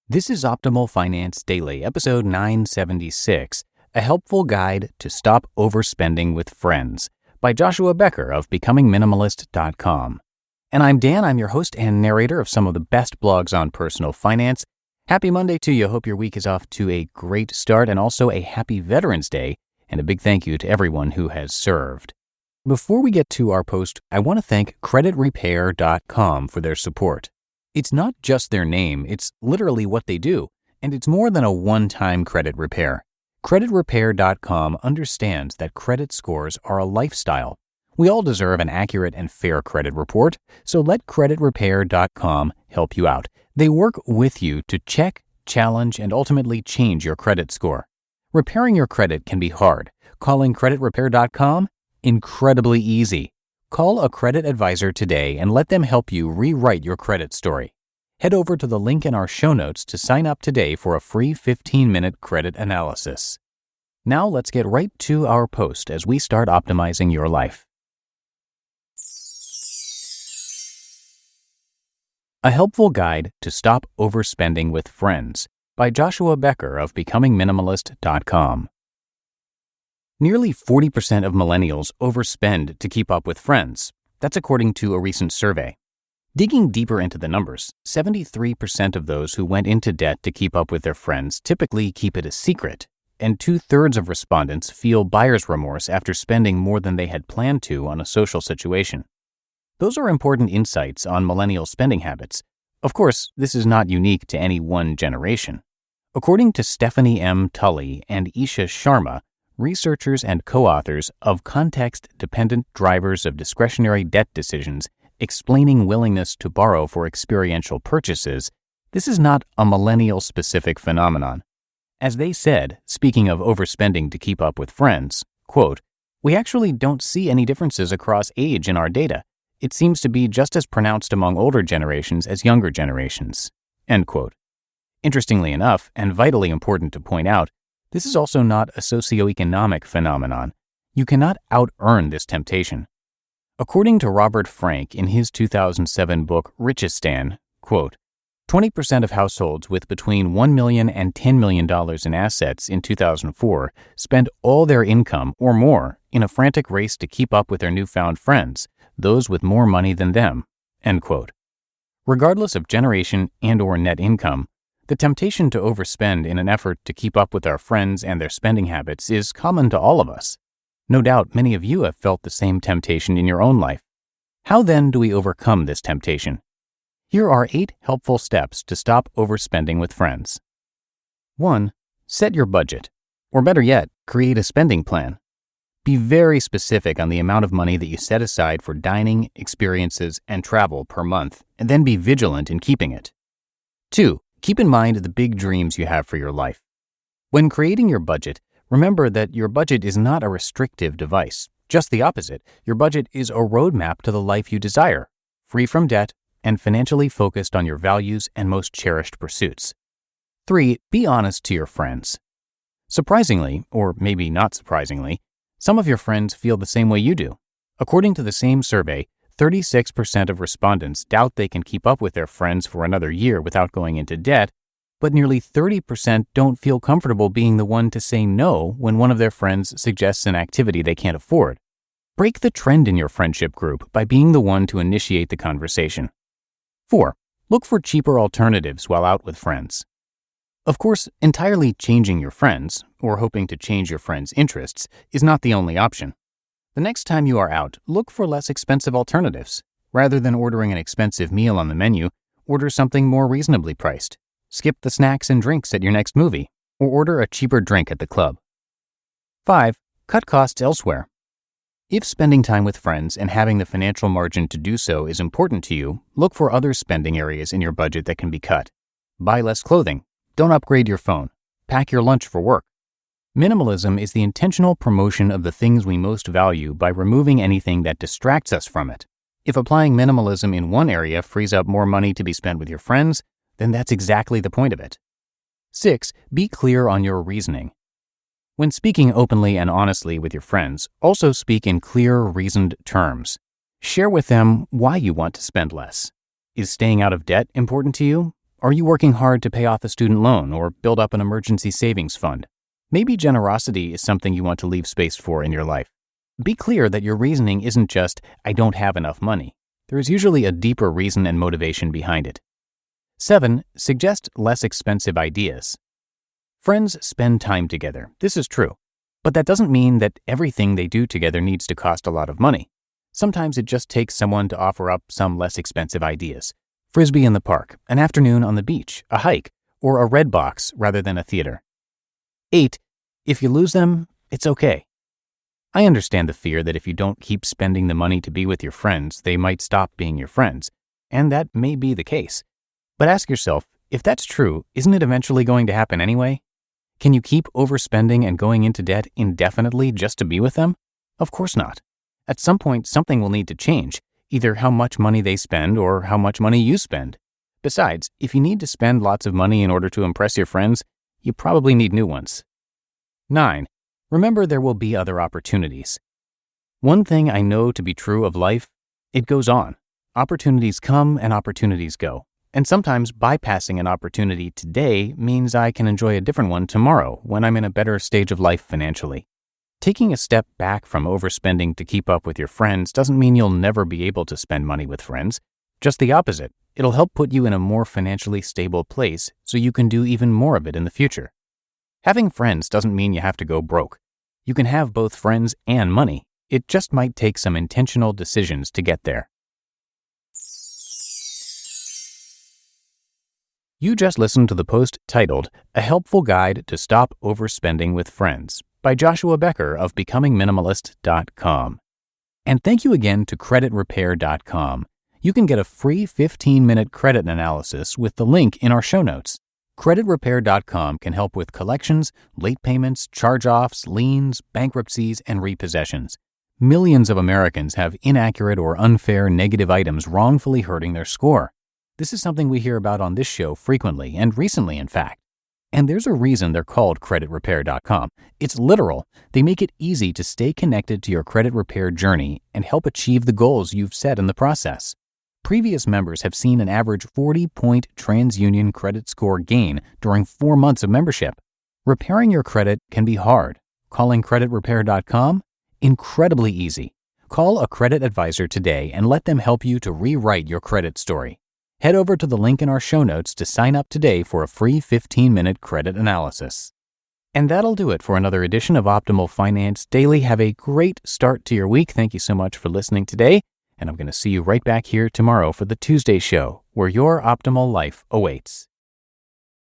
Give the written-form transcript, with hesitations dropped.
This is Optimal Finance Daily, episode 976, A Helpful Guide to Stop Overspending with Friends, by Joshua Becker of BecomingMinimalist.com. And I'm Dan, I'm your host and narrator of some of the best blogs on personal finance. Happy Monday to you. Hope your week is off to a great start, and also a happy Veterans Day, and a big thank you to everyone who has served. Before we get to our post, I want to thank CreditRepair.com for their support. It's not just their name, it's literally what they do, and it's more than a one-time credit repair. CreditRepair.com understands that credit scores are a lifestyle. We all deserve an accurate and fair credit report, so let CreditRepair.com help you out. They work with you to check, challenge, and ultimately change your credit score. Repairing your credit can be hard. Calling CreditRepair.com? Incredibly easy. Call a credit advisor today and let them help you rewrite your credit story. Head over to the link in our show notes to sign up today for a free 15-minute credit analysis. Now let's get right to our post as we start optimizing your life. A Helpful Guide to Stop Overspending with Friends, by Joshua Becker of BecomingMinimalist.com. Nearly 40% of millennials overspend to keep up with friends. That's according to a recent survey. Digging deeper into the numbers, 73% of those who went into debt to keep up with their friends typically keep it a secret, and 2/3 of respondents feel buyer's remorse after spending more than they had planned to on a social situation. Those are important insights on millennial spending habits. Of course, this is not unique to any one generation. According to Stephanie M. Tully and Isha Sharma, researchers and co-authors of Context-Dependent Drivers of Discretionary Debt Decisions Explaining Willingness to Borrow for Experiential Purchases, this is not a millennial-specific phenomenon. As they said, speaking of overspending to keep up with friends, quote, "We actually don't see any differences across age in our data. It seems to be just as pronounced among older generations as younger generations." End quote. Interestingly enough, and vitally important to point out, this is also not a socioeconomic phenomenon. You cannot out-earn this temptation. According to Robert Frank in his 2007 book Richistan, quote, 20% of households with between $1 million and $10 million in assets in 2004 spent all their income or more in a frantic race to keep up with their newfound friends, those with more money than them, end quote. Regardless of generation and/or net income, the temptation to overspend in an effort to keep up with our friends and their spending habits is common to all of us. No doubt many of you have felt the same temptation in your own life. How then do we overcome this temptation? Here are 8 helpful steps to stop overspending with friends. 1. Set your budget. Or better yet, create a spending plan. Be very specific on the amount of money that you set aside for dining, experiences, and travel per month, and then be vigilant in keeping it. 2. Keep in mind the big dreams you have for your life. When creating your budget, remember that your budget is not a restrictive device. Just the opposite, your budget is a roadmap to the life you desire, free from debt and financially focused on your values and most cherished pursuits. 3. Be honest to your friends. Surprisingly, or maybe not surprisingly, some of your friends feel the same way you do. According to the same survey, 36% of respondents doubt they can keep up with their friends for another year without going into debt, but nearly 30% don't feel comfortable being the one to say no when one of their friends suggests an activity they can't afford. Break the trend in your friendship group by being the one to initiate the conversation. 4. Look for cheaper alternatives while out with friends. Of course, entirely changing your friends, or hoping to change your friends' interests, is not the only option. The next time you are out, look for less expensive alternatives. Rather than ordering an expensive meal on the menu, order something more reasonably priced. Skip the snacks and drinks at your next movie, or order a cheaper drink at the club. 5. Cut costs elsewhere. If spending time with friends and having the financial margin to do so is important to you, look for other spending areas in your budget that can be cut. Buy less clothing. Don't upgrade your phone. Pack your lunch for work. Minimalism is the intentional promotion of the things we most value by removing anything that distracts us from it. If applying minimalism in one area frees up more money to be spent with your friends, then that's exactly the point of it. 6. Be clear on your reasoning. When speaking openly and honestly with your friends, also speak in clear, reasoned terms. Share with them why you want to spend less. Is staying out of debt important to you? Are you working hard to pay off a student loan or build up an emergency savings fund? Maybe generosity is something you want to leave space for in your life. Be clear that your reasoning isn't just, I don't have enough money. There is usually a deeper reason and motivation behind it. 7. Suggest less expensive ideas. Friends spend time together. This is true. But that doesn't mean that everything they do together needs to cost a lot of money. Sometimes it just takes someone to offer up some less expensive ideas. Frisbee in the park, an afternoon on the beach, a hike, or a red box rather than a theater. 8. If you lose them, it's okay. I understand the fear that if you don't keep spending the money to be with your friends, they might stop being your friends, and that may be the case. But ask yourself, if that's true, isn't it eventually going to happen anyway? Can you keep overspending and going into debt indefinitely just to be with them? Of course not. At some point, something will need to change, either how much money they spend or how much money you spend. Besides, if you need to spend lots of money in order to impress your friends, you probably need new ones. 9. Remember there will be other opportunities. One thing I know to be true of life, it goes on. Opportunities come and opportunities go. And sometimes bypassing an opportunity today means I can enjoy a different one tomorrow when I'm in a better stage of life financially. Taking a step back from overspending to keep up with your friends doesn't mean you'll never be able to spend money with friends. Just the opposite. It'll help put you in a more financially stable place so you can do even more of it in the future. Having friends doesn't mean you have to go broke. You can have both friends and money. It just might take some intentional decisions to get there. You just listened to the post titled, A Helpful Guide to Stop Overspending with Friends by Joshua Becker of BecomingMinimalist.com. And thank you again to CreditRepair.com. You can get a free 15-minute credit analysis with the link in our show notes. CreditRepair.com can help with collections, late payments, charge-offs, liens, bankruptcies, and repossessions. Millions of Americans have inaccurate or unfair negative items wrongfully hurting their score. This is something we hear about on this show frequently, and recently, in fact. And there's a reason they're called CreditRepair.com. It's literal. They make it easy to stay connected to your credit repair journey and help achieve the goals you've set in the process. Previous members have seen an average 40-point TransUnion credit score gain during 4 months of membership. Repairing your credit can be hard. Calling CreditRepair.com? Incredibly easy. Call a credit advisor today and let them help you to rewrite your credit story. Head over to the link in our show notes to sign up today for a free 15-minute credit analysis. And that'll do it for another edition of Optimal Finance Daily. Have a great start to your week. Thank you so much for listening today. And I'm going to see you right back here tomorrow for the Tuesday show, where your optimal life awaits.